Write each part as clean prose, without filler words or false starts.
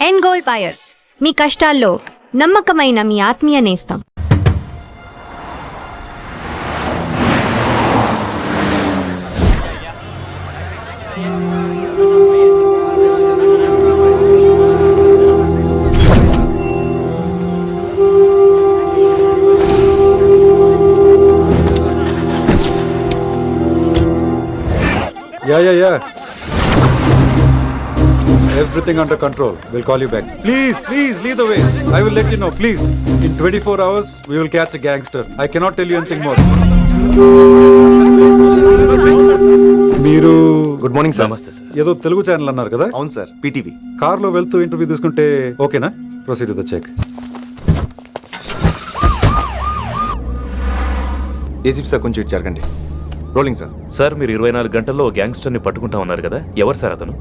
End gold buyers, మీ కష్టాల్లో నమ్మకమైన మీ ఆత్మీయ నేస్తం. Yeah. Everything under control. We'll call you back. Please, lead the way. I will let you know, please. In 24 hours, we will catch a gangster. I cannot tell you anything more. మీరు good morning sir. నమస్తే sir. ఏదో Telugu channel అన్నారు కదా? అవును sir, PTV. Car లో వెళ్తూ interview తీసుకుంటే ఓకేనా? Proceed with the check. ACP sir, కొంచెం ఇటు జరగండి. Rolling sir. సార్, మీరు 24 గంటల్లో గ్యాంగ్స్టర్ ని పట్టుకుంటా ఉన్నారు కదా, ఎవరు సార్ అతను?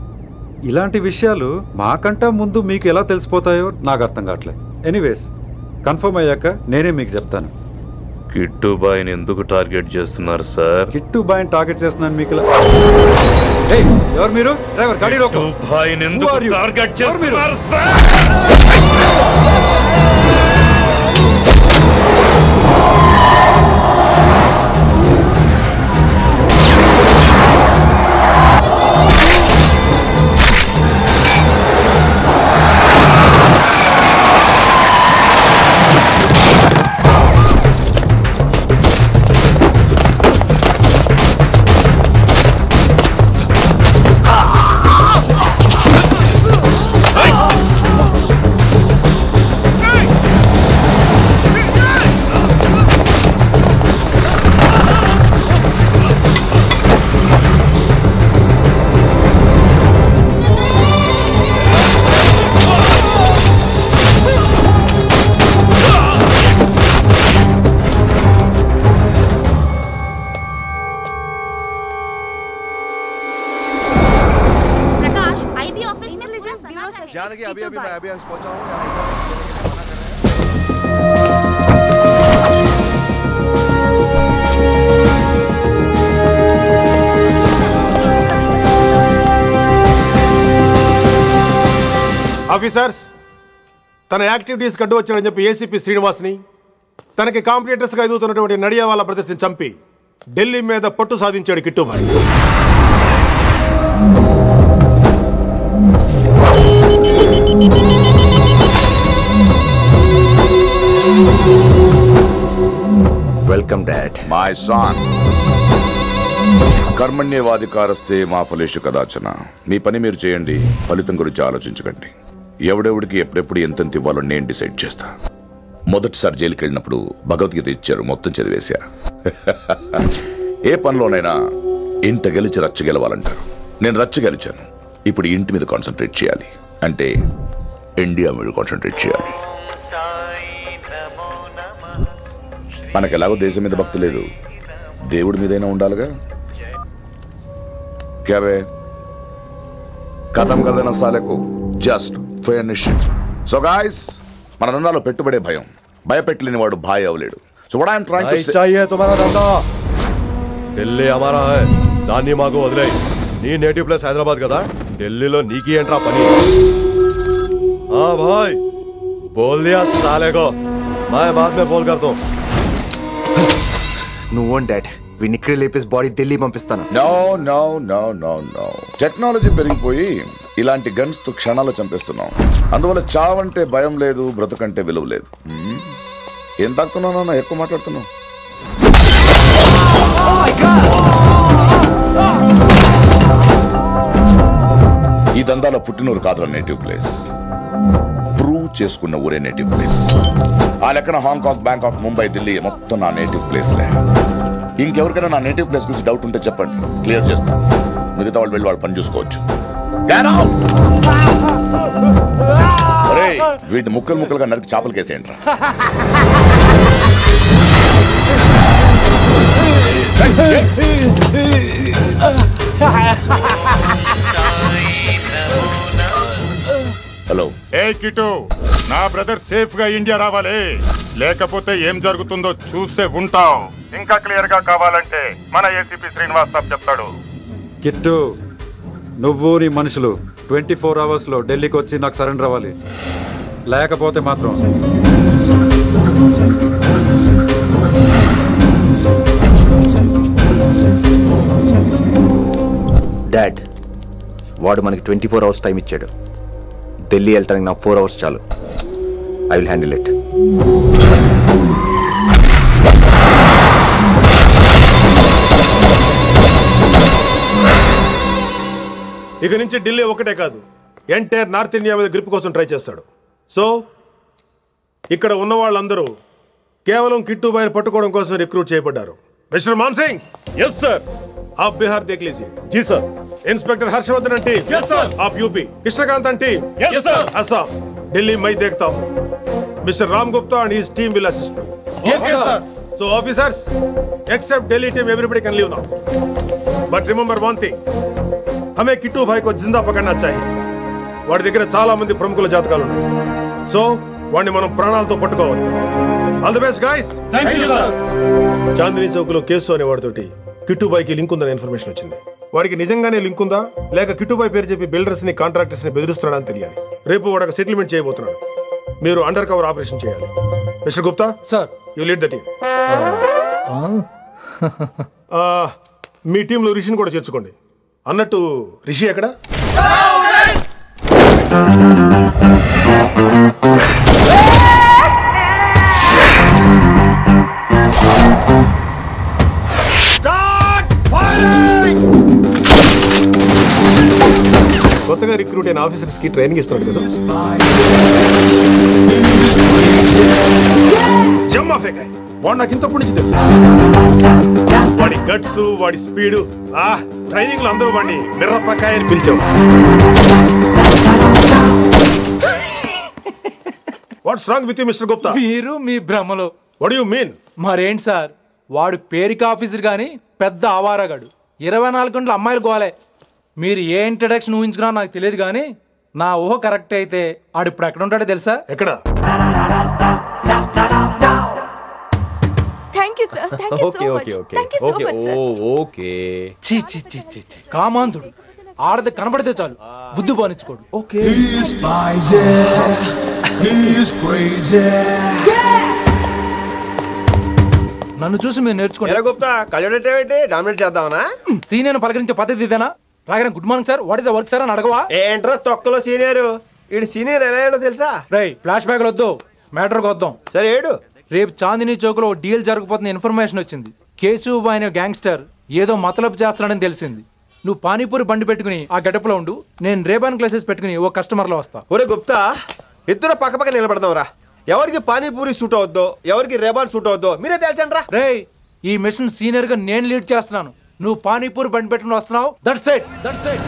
ఇలాంటి విషయాలు మాకంటా ముందు మీకు ఎలా తెలిసిపోతాయో నాకు అర్థం కావట్లేదు. ఎనీవేస్, కన్ఫర్మ్ అయ్యాక నేనే మీకు చెప్తాను. కిట్టు బాయ్ని ఎందుకు టార్గెట్ చేస్తున్నారు సార్? కిట్టు బాయ్ని టార్గెట్ చేస్తున్నాను మీకు. ఎవరు మీరు? డ్రైవర్, గాడి రోకో. కిట్టు బాయ్ని ఎందుకు టార్గెట్ చేస్తున్నారు సార్? अभी पहुंचा हूँ. ఆఫీసర్స్, తన యాక్టివిటీస్ కడ్డు వచ్చాడని చెప్పి ఏసీపీ శ్రీనివాస్ని, తనకి కాంపిటీటర్స్ గా ఎదుగుతున్నటువంటి నడియావాల ప్రదర్శన చంపి ఢిల్లీ మీద పట్టు సాధించాడు Kittubhai. Welcome dad. My son, కర్మణ్యేవాధికారస్తే మా ఫలేషు కదాచన. మీ పని మీరు చేయండి, ఫలితం గురించి ఆలోచించకండి. ఎవడెవడికి ఎప్పుడెప్పుడు ఎంతెంత ఇవ్వాలో నేను డిసైడ్ చేస్తా. మొదటిసారి జైలుకి వెళ్ళినప్పుడు భగవద్గీత ఇచ్చారు, మొత్తం చదివేశా. ఏ పనిలోనైనా ఇంట గెలిచి రచ్చ గెలవాలంటారు. నేను రచ్చ గెలిచాను. ఇప్పుడు ఇంటి మీద కాన్సన్ట్రేట్ చేయాలి, అంటే ఇండియా మీద కాన్సన్ట్రేట్ చేయాలి. మనకెలాగో దేశం మీద భక్తి లేదు, దేవుడి మీదైనా ఉండాలిగా. క్యాబే ఖతం కదన సాలకు జస్ట్ ఫినిషింగ్. సో గాయ్స్, మన దందాలో పెట్టుబడే భయం. భయపెట్టలేని వాడు భాయ్ అవలేడు. So what I am trying to say, चाहिए तुम्हारा धंधा. ఢిల్లీ हमारा है. దాన్ని మాకు వదిలేయ్. నీ నేటివ్ ప్లేస్ హైదరాబాద్ కదా, ఢిల్లీలో నీకి ఏంట్రా పని? हाँ भाई, बोल दिया साले को. मैं बाद में बोल कर दूं. నువ్వు డాడ్, వీడిని ఇక్కడ లేపేసి బాడీ ఢిల్లీ పంపిస్తాను. No no no no no. Technology పెరిగిపోయి ఇలాంటి గన్స్ తో క్షణాలు చంపేస్తున్నాం. అందువల్ల చావంటే భయం లేదు, బ్రతుకంటే విలువ లేదు. ఏం తాకుతున్నావు నాన్న, ఎక్కువ మాట్లాడుతున్నావు. ఈ దందాలో పుట్టినూరు కాదురా నేటివ్ ప్లేస్, ప్రూవ్ చేసుకున్న ఊరే నేటివ్ ప్లేస్. ఆ లెక్కన హాంకాంగ్, బ్యాంకాక్, ముంబై, ఢిల్లీ మొత్తం నా నేటివ్ ప్లేస్లే. ఇంకెవరికైనా నా నేటివ్ ప్లేస్ గురించి డౌట్ ఉంటే చెప్పండి, క్లియర్ చేస్తాను. మిగతా వాళ్ళు వెళ్ళి వాళ్ళు పని చూసుకోవచ్చు. వీటిని ముక్కలు ముక్కలుగా నరికి చేపలు కేసేయండి రా. హలో. ఏ కిటు, నా బ్రదర్ సేఫ్ గా ఇండియా రావాలి, లేకపోతే ఏం జరుగుతుందో చూసే ఉంటావు. ఇంకా క్లియర్ గా కావాలంటే మన ఏసీపీ శ్రీనివాస్ సాబ్ చెప్తాడు. కిట్టు, నువ్వు నీ మనుషులు 24 అవర్స్ లో ఢిల్లీకి వచ్చి నాకు సరెండర్ అవ్వాలి. లేకపోతే మాత్రం డాడ్, వాడు మనకి 24 అవర్స్ టైం ఇచ్చాడు. ఢిల్లీ వెళ్ళటానికి నాకు 4 అవర్స్ చాలు. I will handle it. ఇక నుంచి ఢిల్లీ ఒకటే కాదు, ఎంటైర్ నార్త్ ఇండియా మీద గ్రిప్ కోసం ట్రై చేస్తాడు. సో ఇక్కడ ఉన్న వాళ్ళందరూ కేవలం కిట్టుబాయిని పట్టుకోవడం కోసం రిక్రూట్ చేయబడ్డారు. Mister Man Singh, yes sir. आप बिहार देख लीजिए. जी सर. इंस्पेक्टर हर्षवर्धन अंटी, यस सर. आप यूपी. कृष्णकांत अंटी, यस सर. असम. दिल्ली मैं देखता हूँ. Mister Ram Gupta and his team will assist me. Yes sir. So officers, except Delhi team, everybody can leave now. But remember one thing. हमें किट्टू भाई को जिंदा पकड़ना चाहिए. వాడి దగ్గర చాలా మంది ప్రముఖుల జాతకాలు ఉన్నాయి. సో వాడిని మనం ప్రాణాలతో పట్టుకోవాలి. All the best guys. Thank you sir. Chandni Chowk లో కేసు అనే వాడితోటి కిట్టుబాయికి లింక్ ఉందని ఇన్ఫర్మేషన్ వచ్చింది. వాడికి నిజంగానే లింక్ ఉందా లేక కిట్టుబాయి పేరు చెప్పి బిల్డర్స్ ని కాంట్రాక్టర్స్ ని బెదిరిస్తున్నాడని తెలియాలి. రేపు వాడు సెటిల్మెంట్ చేయబోతున్నాడు. మీరు అండర్ కవర్ ఆపరేషన్ చేయాలి. Mister Gupta sir, you lead the team. మీ టీంలో రిషిని కూడా చేర్చుకోండి. అన్నట్టు రిషి ఎక్కడ? కొత్తగా రిక్రూట్ అయిన ఆఫీసర్స్ కి ట్రైనింగ్ ఇస్తున్నాడు కదా. జమ్మా ఫేకాయ్ వాడు నాకు ఇంతప్పటి నుంచి తెలుసు. వాడి గట్స్, వాడి స్పీడు, ట్రైనింగ్ లో అందరూ వాడిని మిర్రపకాయ అని పిలిచావు. What's wrong with you mister Gupta? మీరు మీ భ్రమలో. What you mean? మరేంటి సార్, వాడు పేరుకి ఆఫీసర్ గాని పెద్ద ఆవారగాడు. 24 గంటలు అమ్మాయిలు గోలే. మీరు ఏ ఇంట్రడక్షన్ ఊహించుకున్నా నాకు తెలియదు కానీ నా ఊహ కరెక్ట్ అయితే ఆడు ఇప్పుడు ఎక్కడ ఉంటాడో తెలుసా? ఎక్కడ? కామాంధుడు. ఆడది కనబడితే చాలు బుద్ధి బానించుకోడు. నన్ను చూసి మీరు నేర్చుకోండి. గుప్తా కళ్ళేంటి డామినేట్ చేద్దామనా? సీనియర్ పలకరించే పద్ధతి ఇదేనా? రాగానే good morning sir, what is the work sir అని అడగవా? ఏంట్రా తొక్కలో సీనియర్? ఈడు సీనియర్ ఎలా ఏడో తెలుసా? రై ఫ్లాష్ బ్యాక్ వద్దు, మ్యాటర్కి వద్దాం. సరే ఏడు. రేపు చాందినీ చౌక్ లో డీల్ జరగబోతున్న ఇన్ఫర్మేషన్ వచ్చింది. కేశూబాయ్ అనే గ్యాంగ్స్టర్ ఏదో మతలబు చేస్తున్నాడని తెలిసింది. నువ్వు పానీపూరి బండి పెట్టుకుని ఆ గెటప్ లో ఉండు, నేను రేబాన్ గ్లాసెస్ పెట్టుకుని ఓ కస్టమర్ లో వస్తా. ఒరే గుప్తా, ఇద్దరు పక్క పక్క నిలబడదాం రా. ఎవరికి పానీపూరి సూట్ అవుద్దో, ఎవరికి రేబాన్ సూట్ అవుద్దో మీరే తేల్చండి రా. రే, ఈ మిషన్ సీనియర్ గా నేను లీడ్ చేస్తున్నాను. నువ్వు పానీపూరి బండి పెట్టుకుని వస్తున్నావు. That's it, that's it.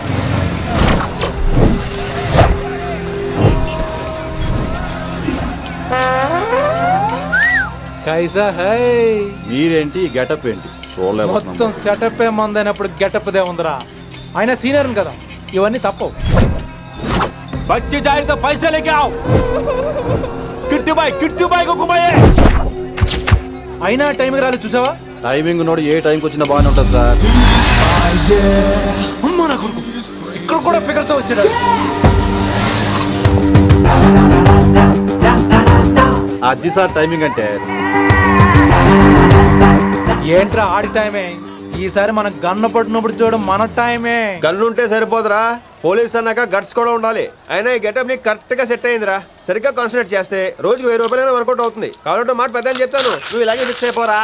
కైసా హై? మీరేంటి గెటప్ ఏంటి? మొత్తం సెటప్ ఏ మందైనప్పుడు గెటప్ దే ఉందిరా. ఆయన సీనియర్ కదా, ఇవన్నీ తప్పవు. బచ్చి జాయితో పైసా లేకే ఆవ్. కిట్టుబాయ్ కుక్కుబాయే. అయినా టైంకి రాలేదు చూసావా? టైమింగ్ నోడు ఏ టైంకి వచ్చినా బాగానే ఉంటుంది సార్. అమ్మా నా కొడుకు, ఇక్కడ కూడా ఫిగర్తో వచ్చాడు. అది సార్ టైమింగ్ అంటే. ఏంట్రా ఆడి టైమే? ఈసారి మనం గన్ను పట్టినప్పుడు చూడడం మన టైమే. గన్నుంటే సరిపోదురా, పోలీస్ అన్నాక గట్స్ కూడా ఉండాలి. అయినా ఈ గెటప్ నీకు కరెక్ట్ గా సెట్ అయిందిరా. సరిగ్గా కాన్సన్ట్రేట్ చేస్తే రోజుకి 1000 రూపాయలైనా వర్కౌట్ అవుతుంది. కాబట్టి మాట పెద్ద అని చెప్తాను, నువ్వు ఇలాగే ఫిక్స్ అయిపోరా.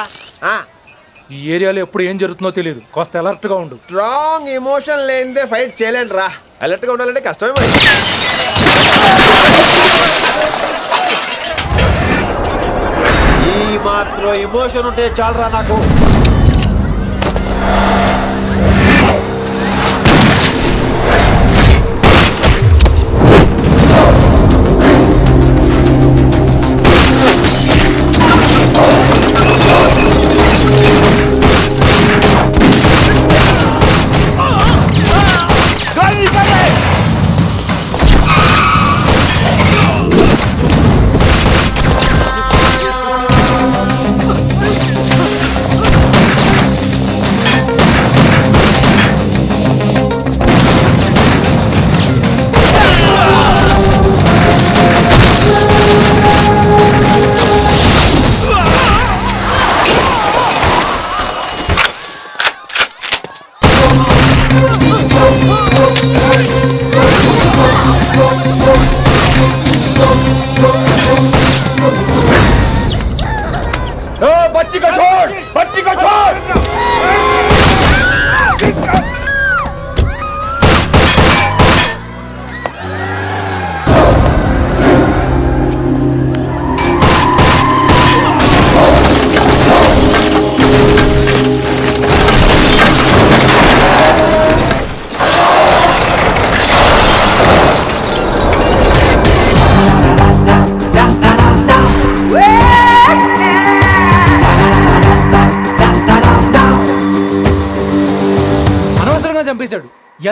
ఈ ఏరియాలో ఎప్పుడు ఏం జరుగుతుందో తెలియదు, కాస్త అలర్ట్ గా ఉండు. స్ట్రాంగ్ ఎమోషన్ లేనిదే ఫైట్ చేయలేండి రా. అలర్ట్ గా ఉండాలంటే కష్టమే మరి. ఈ మాత్రం ఎమోషన్ ఉంటే చాలరా నాకు.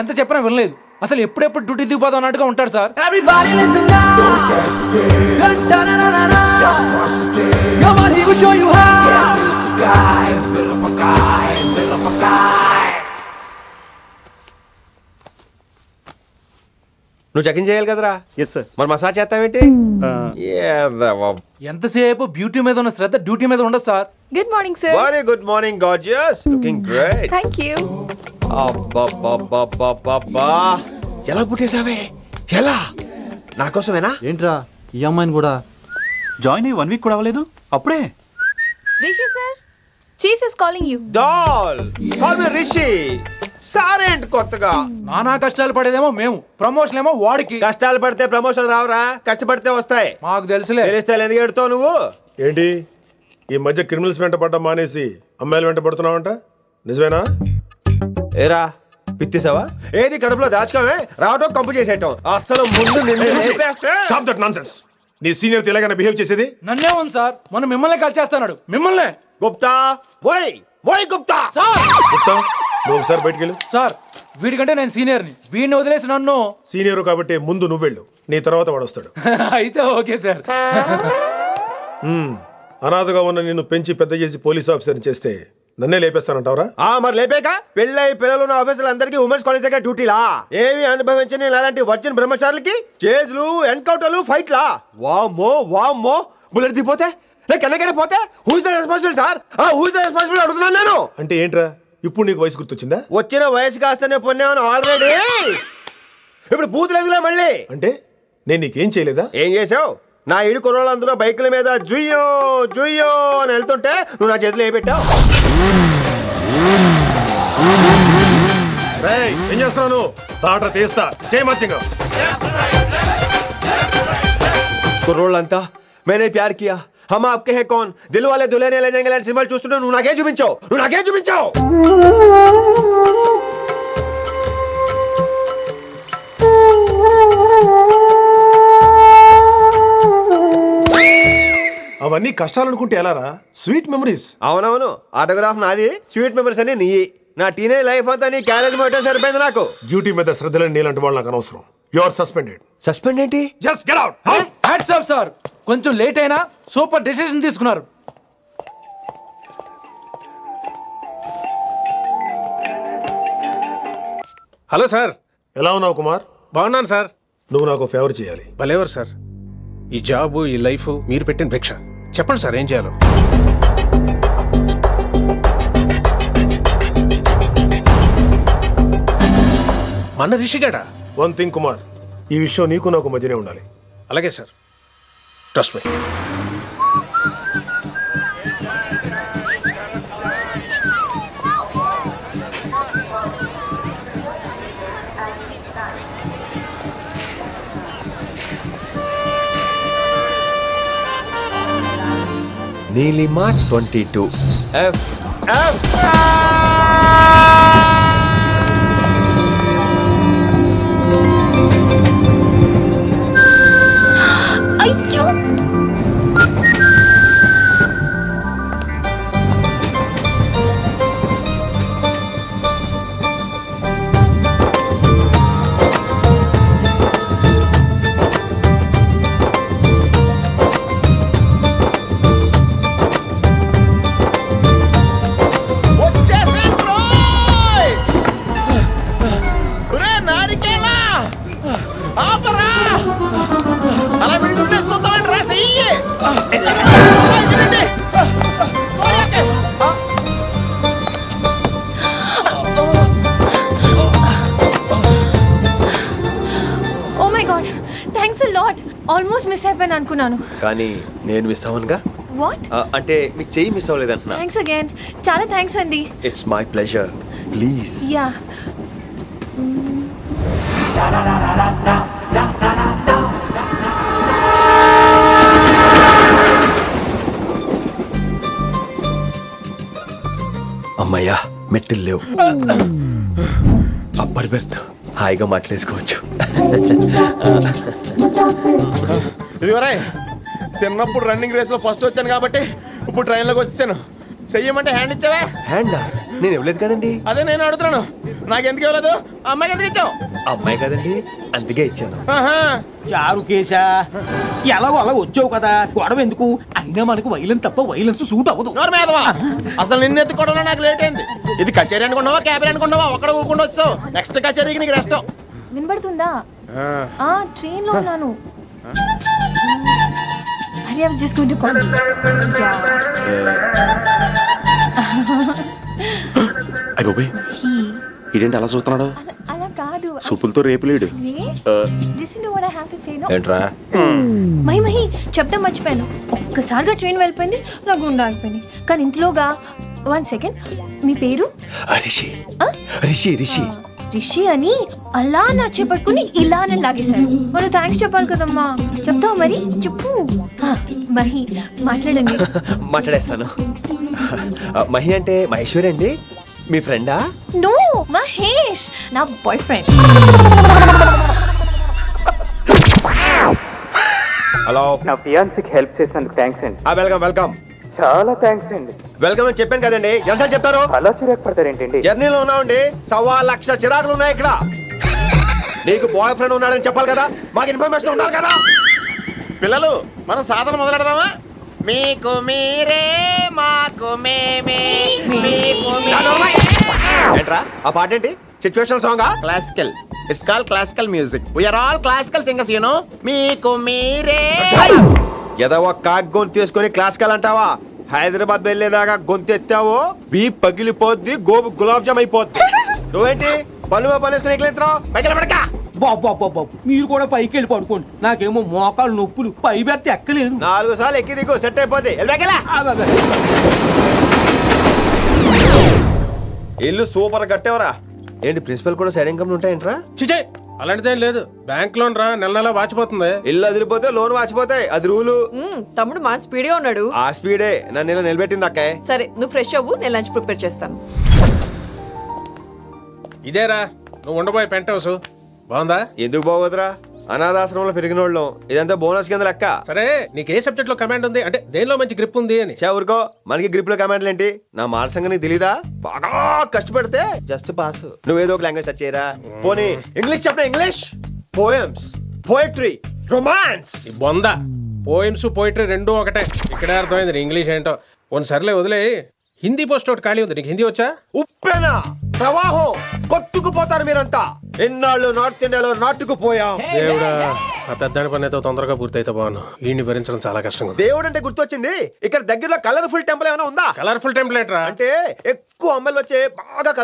ఎంత చెప్పినా వినలేదు. అసలు ఎప్పుడెప్పుడు డ్యూటీ దిగిపోదాం అన్నట్టుగా ఉంటాడు సార్. నువ్వు చెకింగ్ చేయాలి కదరా? Yes sir. మరి మసాజ్ చేస్తావేంటి? ఎంతసేపు బ్యూటీ మీద ఉన్న శ్రద్ధ డ్యూటీ మీద ఉండదు sir. Good morning sir. Very good morning gorgeous, looking great. Thank you. అబ్బబ్బబ్బబ్బబ్బా, ఎలా పుట్టేశావే? ఎలా? నా కోసమేనా? ఏంట్రా ఈ అమ్మాయిని కూడా జాయిన్ అయ్యి 1 వీక్ కూడా అవ్వలేదు అప్పుడే. Rishi sir, chief is calling you. Doll call me Rishi. సారేంటి కొత్తగా? నానా కష్టాలు పడేదేమో మేము, ప్రమోషన్ ఏమో వాడికి. కష్టాలు పడితే ప్రమోషన్ రావురా, కష్టపడితే వస్తాయి. మాకు తెలుసులే. తెలిస్తే ఎందుకు ఎడుతావు నువ్వు? ఏంటి ఈ మధ్య క్రిమినల్స్ వెంట పడ్డం మానేసి అమ్మాయిలు వెంట పడుతున్నావంట, నిజమేనా? ఏరా పిత్తిసావా? ఏది కడుపులో దాచుకోవే, రావటం కంపు చేసేయటం. అసలు ముందు నిన్ను లేపేస్తే. Stop that nonsense. నీ సీనియర్ తెలంగాణ బిహేవ్ చేసేది. నన్నే ఉంది సార్, మొన్న మిమ్మల్ని కాల్ చేస్తున్నాడు. మిమ్మల్నే. గుప్తా ఓయ్ ఓయ్ గుప్తా. గుప్తా, నువ్వు ఒకసారి బయటికి వెళ్ళు. సార్ వీడికంటే నేను సీనియర్ని, వీడిని వదిలేసి నన్ను. సీనియర్ కాబట్టి ముందు నువ్వు వెళ్ళు, నీ తర్వాత వాడు వస్తాడు. అయితే ఓకే సార్. అనాథగా ఉన్న నిన్ను పెంచి పెద్ద చేసి పోలీస్ ఆఫీసర్ చేస్తే నన్నే లేపేస్తానంటావరా? మరి లేపాక పెళ్ళై పిల్లలు ఉన్న ఆఫీసులు అందరికీ ఉమెన్స్ కాలేజ్ దగ్గర డ్యూటీలా? ఏమి అనుభవించని అలాంటి వర్జిన్ బ్రహ్మచారులకి చేజ్లు, ఎన్కౌంటర్లు, ఫైట్లా? వామ్మో వామ్మో, బుల్లెట్ దిగిపోతే కన్నకైనా పోతే who is the responsible sir? Who is the responsible అడుగుతున్నాను నేను. అంటే ఏంట్రా ఇప్పుడు నీకు వయసు గుర్తొచ్చిందా? వచ్చిన వయసు కాస్తనే పొన్నాను ఆల్రెడీ. ఇప్పుడు బూతులేదులే మళ్ళీ. అంటే నేను నీకేం చేయలేదా? ఏం చేసావు? నా ఇడు కుర్రోళ్ళందరూ బైకుల మీద జుయ్యో జుయ్యో అని వెళ్తుంటే నువ్వు నా చేతిలో ఏ పెట్టావు? ఏం చేస్తున్నాను? తాట తీస్తా చేయమచ్చంగా. కుర్రోళ్ళంతా మేనే ప్యార్ కియా, హమ్ ఆప్కే హై కౌన్, దిల్ వాలే దుల్హనియా లే జాయేంగే లాంటి సినిమాలు చూస్తుంటే నువ్వు నాకేం చూపించావు? అవన్నీ కష్టాలు అనుకుంటే ఎలారా? Sweet memories. అవునవును, ఆటోగ్రాఫ్ నాది, స్వీట్ మెమరీస్ అని నీ. నా టీనేజ్ లైఫ్ అంతా నీ క్యారేజ్ మొత్తం సరిపోయింది నాకు. డ్యూటీ మీద శ్రద్ధ లేని నీలాంటి వాళ్ళు నాకు అనవసరం. You are suspended. సస్పెండ్ ఏంటి? Just get out. Hats off sir, కొంచెం లేట్ అయినా సూపర్ డెసిషన్ తీసుకున్నారు. Hello sir. ఎలా ఉన్నావు కుమార్? బాగున్నాను సార్. నువ్వు నాకు ఫేవర్ చేయాలి. భలేవారు సార్. ఈ జాబు, ఈ లైఫ్ మీరు పెట్టిన భిక్ష. చెప్పండి సార్ ఏం చేయాలో. మన రిషిగాడా? వన్ థింగ్ కుమార్, ఈ విషయం నీకు నాకు మధ్యనే ఉండాలి. అలాగే sir, trust me. Neelima 22 F F. అయ్యో, ఆల్మోస్ట్ మిస్ అయిపోయాను అనుకున్నాను. కానీ నేను మిస్ అవ్వనుగా. వాట్? అంటే మీకు చెయ్యి మిస్ అవ్వలేదంటున్నా. థ్యాంక్స్ అగైన్, చాలా థ్యాంక్స్ అండి. It's my pleasure, please. Yeah. అమ్మయ్యా, మెట్టిల్ లేవు. అప్పర్ బెర్త్, హాయిగా మాట్లాడేసుకోవచ్చు. ఇదిగోరా, చిన్నప్పుడు రన్నింగ్ రేస్ లో ఫస్ట్ వచ్చాను కాబట్టి ఇప్పుడు ట్రైన్ లోకి వచ్చాను. చెయ్యమంటే హ్యాండ్ ఇచ్చావా? హ్యాండ్ నేను ఇవ్వలేదు కదండి. అదే నేను అడుగుతున్నాను. నాకెందుకు ఇవ్వలేదు అమ్మాయికి ఎందుకు ఇచ్చావు? అమ్మాయి కదండి అందుకే ఇచ్చాను. ఆహా. చారు కేశా ఎలాగో అలా వచ్చావు కదా గొడవ ఎందుకు? అయినా మనకు వైలెన్స్ తప్ప వైలెన్స్ సూట్ అవ్వదు. నోరు మీదవా. అసలు నిన్ను ఎత్తుకోవడంలో నాకు లేట్ అయింది. ఇది కచేరీ అనుకున్నావా క్యాబరీ అనుకున్నావా? ఒక్కడ ఊరుకుండా వచ్చావు. నెక్స్ట్ కచేరీకి నీకు రెస్ట్. వినబడుతుందా? ట్రైన్ లో ఉన్నాను. I was just going to call you. అయ్యో ఇదేంటి అలా చూస్తున్నాడు? అలా కాదు. సూపులతో రేపులేడు. Listen to what I have to say, no? ఏంట్రా? మహి చెప్తా మర్చిపోయాను. ఒక్కసారిగా ట్రైన్ వెళ్ళిపోయింది, నా గుండె ఆగిపోయింది. కానీ ఇంట్లోగా 1 సెకండ్, మీ పేరు? రిషి. రిషి రిషి రిషి అని అలా నా చేపట్టుకుని ఇలా నన్ను లాగేశారు. మనం థ్యాంక్స్ చెప్పాలి కదమ్మా. చెప్తావు మరి? చెప్పు. మహి మాట్లాడండి. మాట్లాడేస్తాను. మహి అంటే మహేశ్వరి అండి, మీ ఫ్రెండా? నో, మహేష్ నా బాయ్ ఫ్రెండ్. హలో. నా ఫియాన్సీకి హెల్ప్ చేసినందుకు థ్యాంక్స్ అండి. Welcome welcome. చాలా థ్యాంక్స్ అండి. వెల్కమ్ అని చెప్పాను కదండి, ఎంత చెప్తారు? అలా చిరాకు పడతారేంటండి? జర్నీలో ఉన్నామండి, 1,00,000 చిరాకులు ఉన్నాయి ఇక్కడ. నీకు బాయ్ ఫ్రెండ్ ఉన్నాడని చెప్పాలి కదా, మాకు ఇన్ఫర్మేషన్ ఉండాలి కదా. పిల్లలు మనం సాధన మొదలెడదామా? మీకు మీరే మాకు మేమే మీకు ఏంట్రా ఆ పాట ఏంటి? సిచ్యువేషన్ సాంగా? Classical. It's call classical music. We are all classical singers you know. మీకు మీరే. ఏదో ఒక కాక్ గొంతు తీసుకొని క్లాసికల్ అంటావా? హైదరాబాద్ వెళ్ళేదాకా గొంతు ఎత్తావో బీ పగిలిపోద్ది, గోబు గులాబ్ జామ్ అయిపోద్ది. నువ్వేంటి పనులు పనేసుకుని ఎక్కలేదురావు? పైకి పడక. బాబు మీరు కూడా పైకి వెళ్ళి పడుకోండి. నాకేమో మోకాలు నొప్పులు, పై బెర్త ఎక్కలేదు. 4 సార్లు ఎక్కి దిగు, సెట్ అయిపోద్ది. ఇల్లు సూపర్ కట్టేవరా. ఏంటి ప్రిన్సిపల్ కూడా సైడ్ ఇన్కమ్ ఉంటాయంట్రా? చిచే అలాంటిదేం లేదు. బ్యాంక్ లోన్ రా, నెల నెలా వాచిపోతుంది. ఇల్లు అదిరిపోతే లోన్ వాచిపోతాయి, అది రూలు. తమ్ముడు మాట స్పీడ్గా ఉన్నాడు. ఆ స్పీడే నన్ను ఇలా నిలబెట్టింది అక్కే. సరే నువ్వు ఫ్రెష్ అవ్వు, నేను లంచ్ ప్రిపేర్ చేస్తాను. ఇదేరా నువ్వు ఉండబోయే పెంట్ హౌస్. బాగుందా? ఎందుకు బాగోదురా, అనాథాశ్రమంలో పెరిగిన వాళ్ళం. ఇదంతా బోనస్ కింద లెక్క. సరే నీకు ఏ సబ్జెక్ట్ లో కమాండ్ ఉంది, అంటే దేనిలో మంచి గ్రిప్ ఉంది అని. ఊరుకో, మనకి గ్రిప్ లో కమాండ్లు ఏంటి? నా మాట సంగతి నీకు తెలీదా? బాగా కష్టపడితే జస్ట్ పాస్. నువ్వేదో ఒక లాంగ్వేజ్ సెర్చ్ చేయరా. పోనీ ఇంగ్లీష్ చెప్పిన ఇంగ్లీష్, పోయమ్స్, పోయట్రీ, రొమాన్స్. బొంద పోయిమ్స్ పోయిటరీ రెండూ ఒకటే. ఇక్కడే అర్థమైంది ఇంగ్లీష్ ఏంటో. కొన్ని సర్లే వదిలే. హిందీ పోస్ట్ ఒకటి ఖాళీ ఉంది, నీకు హిందీ వచ్చా? ఉప్పెన ప్రవాహం కొట్టుకుపోతారు మీరంతా. ఎన్నాళ్ళు నార్త్ ఇండియాలో నాటుకుపోయాం. దేవుడా, ఆ పెద్దాని పని అయితే తొందరగా పూర్తయితే బాగున్నాను. వీడిని భరించడం చాలా కష్టంగా. దేవుడు అంటే గుర్తొచ్చింది, ఇక్కడ దగ్గరలో కలర్ఫుల్ టెంపుల్ ఏమైనా ఉందా? కలర్ఫుల్ టెంపుల్ ఏంట్రా? అంటే ఎక్కువ అమ్మాయిలు వచ్చే బాగా